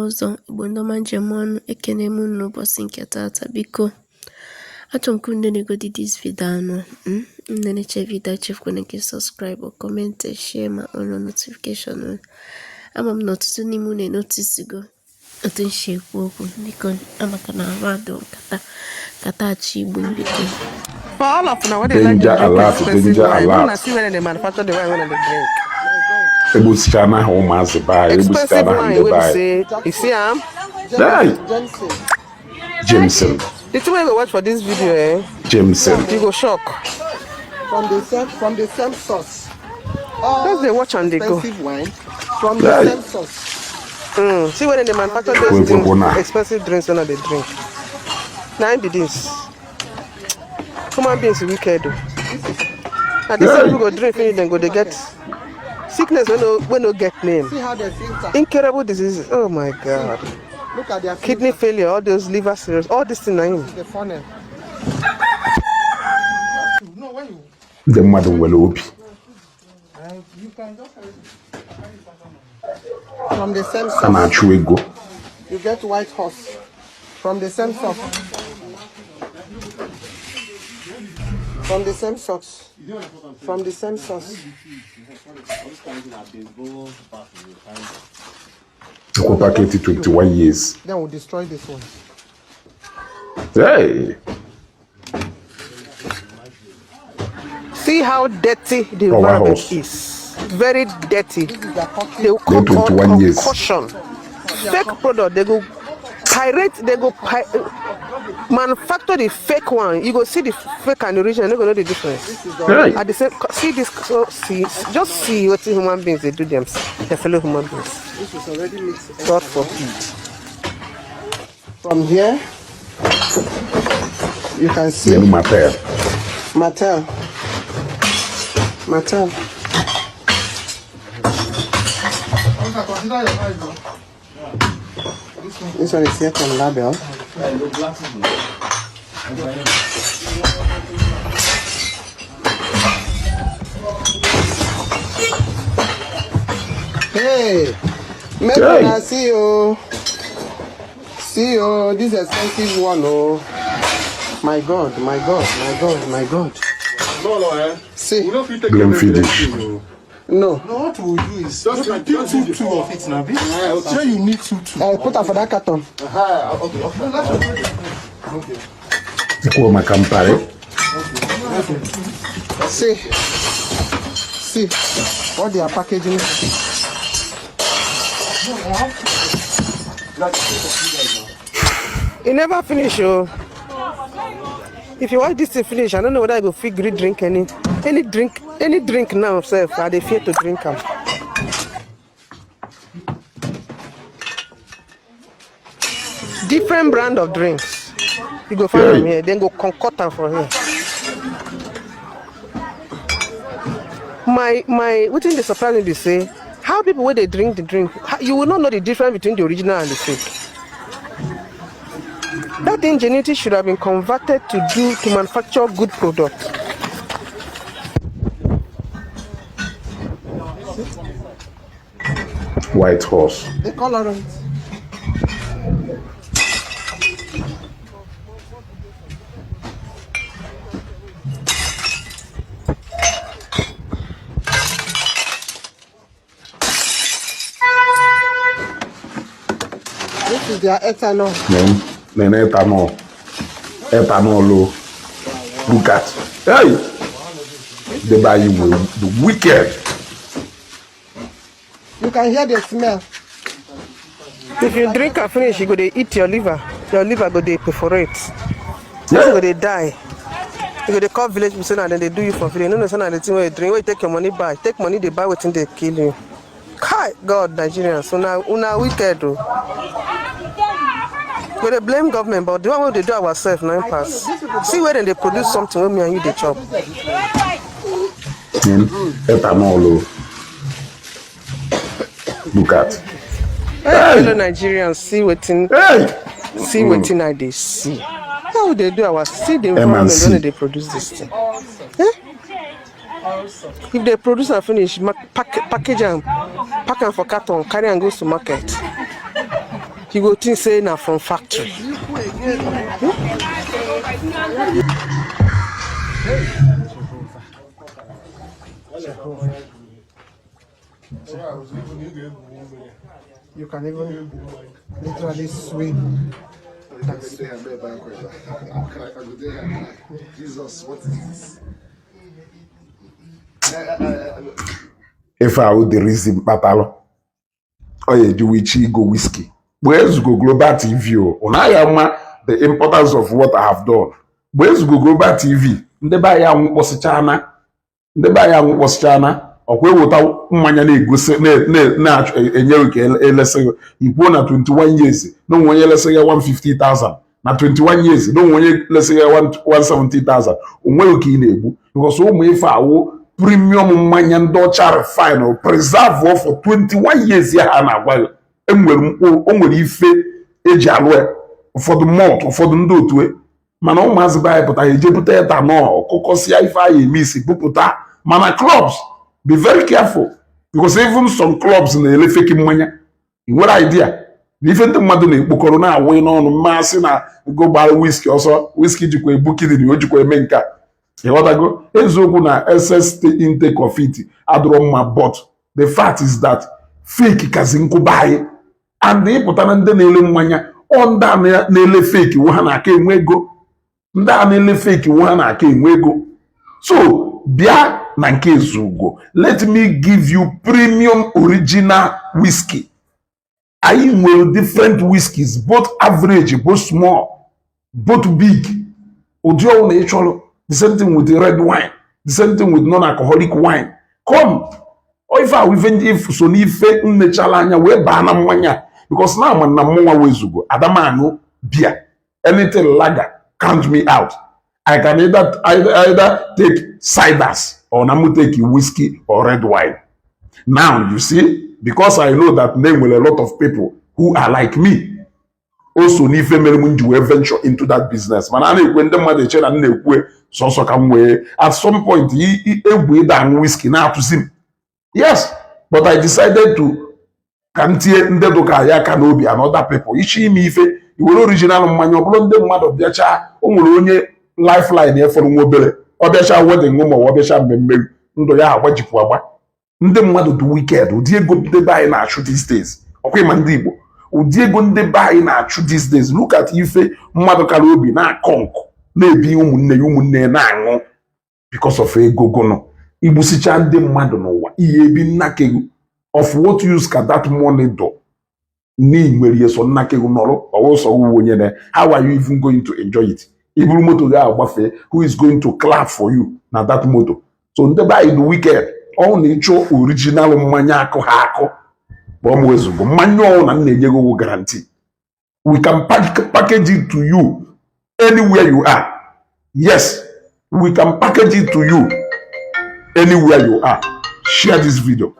ọzọ Igbo ndị ọma njem ọnụ ekene m n'ụbọchị nke tata. Biko achọrọ m ka unu negodi this video anụ unu neche video echefukwana nke subscribe, comment, share ma ọnụ notification. Ama m na ọtụtụ n'ime unu enotisigo otu nshi ekwu okwu, biko amaka na arụ kata achị Igbo biko. For all of now, what they like to drink expensive wine. You not see when they manufacture the wine when they drink. Expensive wine, we say, you see Jameson. The two way we watch for this video, Jameson. You go shock. From the same source. Because they watch and they go. Wine from the same source. See when they manufacture those things, expensive drinks when they drink. Now be this. Human beings are wicked. And these people go drink finish, then go they get sickness when no get name. See how they filter. Incurable diseases. Oh my God. Look at their kidney failure, all those liver cirrhosis, all these things. The funnel. No, when you. The mother will open. You can just from the same source. You get white horse from the same source. From the same source. From the same source. The packet 21 years. Then we'll destroy this one. Hey. See how dirty the environment is. Very dirty. They will call 21 years. Caution. Fake product. They go pirate. They go manufacture the fake one. You go see the fake and the original. You go know the difference. Right. At the same, see this. So just see what human beings they do them. Their fellow human beings. This is already mixed. God forbid. From here, you can see Mattel. This one is here from label. Hey, make I see you. See you. This expensive one, oh. My God. No, See. we don't fit take Glenfiddich. No. No, what we'll do is just pick two of it now. Sure, you need two. Put her for that carton. Okay. Equal my campari. See what they are packaging. It never finish, oh. If you watch this to finish, I don't know whether I go figure drink any drink now, self. I they fear to drink them. Different brand of drinks. You go find them here, then go concoct them for here. My within the surprise me be say how people when they drink the drink, you will not know the difference between the original and the fake. That ingenuity should have been converted to manufacture good product. White horse. The colorant. This is their ethanol. Ethanol. Look at. Hey! They buy you the wicked. You can hear the smell. If you drink and finish, you go to eat your liver. Your liver go to perforate. You go to die. You go to call village people and then they do you for free. No, the thing where you drink, where you take your money buy. Take money, they buy waiting they kill you. God, Nigerians. So now, una wicked though. We they blame government, but the one they do ourselves now pass. See where they produce something when me and you they chop. Ethanol. Look at. Fellow Nigerians, see waiting I they see. How they do our see the environment when they produce this thing. If they produce and finish, package them, pack them for carton, carry and go to market. you go think say na from factory. You can even literally swim. Jesus, what is this? If I would the reason batalo, oh yeah, do we go whiskey? Where's go global TV? The importance of what I have done. Where's go global TV? Ndeba ya wosichana, okwe wota mmanya na-egosi na-enye ke elese igbo na 21 years no nwonye elese ya 150,000 na 21 years no nwonye elese ya 170,000 onwe ke na-egbu because ụmụ ife awo premium mmanya ndị ọcha refine preserve for 21 years ya ha na-agwa enwere ife eji alụ ụfọdụ malt ụfọdụ ndị otu mana ụmụazị banyị pụta ejepụta etanol ọkụkọsịa ife anyị eme isi bupụta mana clubs be very careful because even some clubs na-ele fake mmanya you nwere idea na ife ndị mmadụ na-ekpokọrọ na-awụ n'ọnụ mmasị na go gbara whisky ọsọ whisky jikwa ebu kidney o jikwa eme nka ịghọtago eziokwu na excess intake of it adụrọ mma but the fact is that fake kazi nkụba anyị and ịpụta na ndị na-ele mmanya ndị a na-ele fake nwe ha na-aka enwe ego ndị a na-ele fake nwe ha na-aka enwe ego so bịa na nke ezugo let me give you premium original whiskey. I will different whiskies both average both small both big ụdị ọwụ na ịchọrọ the same thing with the red wine the same thing with non-alcoholic wine come if I even if so n'ife nnechala anya wee baa na mmanya because na ama na mmụnwa wezugo adamanụ beer anything lager count me out. I can either take ciders or namu take whiskey or red wine. Now you see, because I know that there will a lot of people who are like me. Also, ni family will venture into that business. Man, I when the mother chair and they so come way. At some point, he than whiskey now to see. Yes, but I decided to kantie ndedoka ya kanobi and other people. Ichi mi ife, you original man, your blonde mother of their child, onye lifeline here for nwobere obiacha wedding ụmụ obiacha mmemme ndụ ya agbajipụ agba ndị mmadụ dị wicked ụdị ego ndị be anyị na-achụ these days ọkwa ịma ndị Igbo ụdị ego ndị be anyị na-achụ these days look at ife mmadụ kara obi na-akọ nkụ na-ebi ụmụnne ya na-aṅụ because of ego gono igbusicha ndị mmadụ n'ụwa ihe ebi nnakego of what use ka that money do n'inwere so nnakego nọrọ ọwụsọ onye na how are you even going to enjoy it? Iburu moto ga agbafe who is going to clap for you na that moto so ndị be anyị the wicked ọ na-ịchọ original mmanya akụ ha akụ bụ ọmụwezugo mmanya ọwụ na na-enye gị guarantee we can package it to you anywhere you are. Yes, we can package it to you anywhere you are. Share this video.